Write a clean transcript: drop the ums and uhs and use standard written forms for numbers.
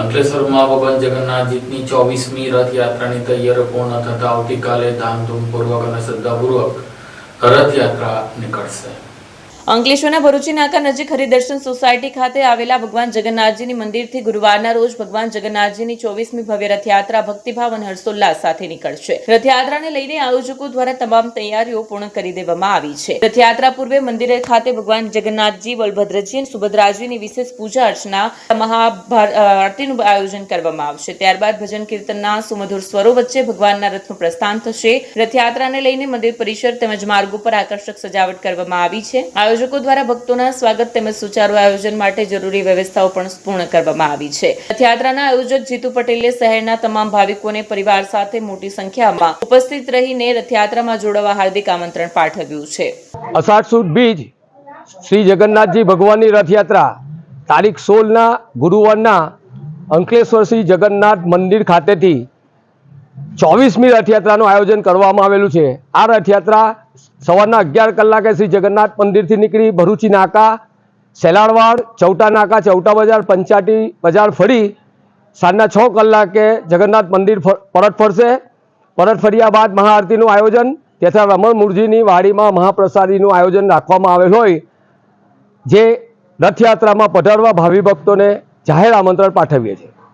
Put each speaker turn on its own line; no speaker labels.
અંકલેશ્વરમાં ભગવાન જગન્નાથજીની 24મી રથયાત્રાની તૈયારીઓ પૂર્ણ થતા આવતીકાલે ધામધૂમપૂર્વક અને શ્રદ્ધાપૂર્વક રથયાત્રા નીકળશે।
અંકલેશ્વરના ભરૂચી નાકા નજીક હરિદર્શન સોસાયટી ખાતે આવેલા ભગવાન જગન્નાથજીની મંદિરથી ગુરુવારના રોજ ભગવાન જગન્નાથજીની 24મી ભવ્ય રથયાત્રા ભક્તિભાવ અને હર્ષોલ્લાસ સાથે નીકળશે। રથયાત્રાને લઈને આયોજકો દ્વારા તમામ તૈયારીઓ પૂર્ણ કરી દેવામાં આવી છે। રથયાત્રા પૂર્વે મંદિર ખાતે ભગવાન જગન્નાથજી, બલભદ્રજી અને સુભદ્રાજીની વિશેષ પૂજા અર્ચના, મહાઆરતીનું આયોજન કરવામાં આવશે। ત્યારબાદ ભજન કીર્તનના સુમધુર સ્વરો વચ્ચે ભગવાનના રથનું પ્રસ્થાન થશે। રથયાત્રાને લઈને મંદિર પરિસર તેમજ માર્ગો પર આકર્ષક સજાવટ કરવામાં આવી છે। આયોજકો દ્વારા ભક્તોના સ્વાગત તેમજ સુચારુ આયોજન માટે જરૂરી વ્યવસ્થાઓ પણ પૂર્ણ કરવામાં આવી છે। રથયાત્રાના આયોજક જીતુ પટેલે શહેરના તમામ ભાવિકોને પરિવાર સાથે મોટી સંખ્યામાં ઉપસ્થિત રહીને રથયાત્રામાં જોડાવા હાર્દિક આમંત્રણ પાઠવ્યું છે।
અષાઢ સુદ બીજ શ્રી જગન્નાથજી ભગવાનની રથયાત્રા તારીખ 16ના ગુરુવારના અંકલેશ્વર શ્રી જગન્નાથ મંદિર ખાતેથી 24મી રથયાત્રાનું આયોજન કરવામાં આવેલું છે। આ રથયાત્રા સવારના 11 કલાકે શ્રી જગન્નાથ મંદિરથી નીકળી ભરૂચી નાકા, સેલાડવાડ, ચૌટા નાકા, ચૌટા બજાર, પંચાટી બજાર ફરી સાંજના 6 કલાકે જગન્નાથ મંદિર પરત ફરશે। પરત ફર્યા બાદ મહાઆરતીનું આયોજન તથા રમણ મૂળજીની વાડીમાં મહાપ્રસાદીનું આયોજન રાખવામાં આવેલ હોય, જે રથયાત્રામાં પધારવા ભાવિ ભક્તોને જાહેર આમંત્રણ પાઠવીએ છીએ।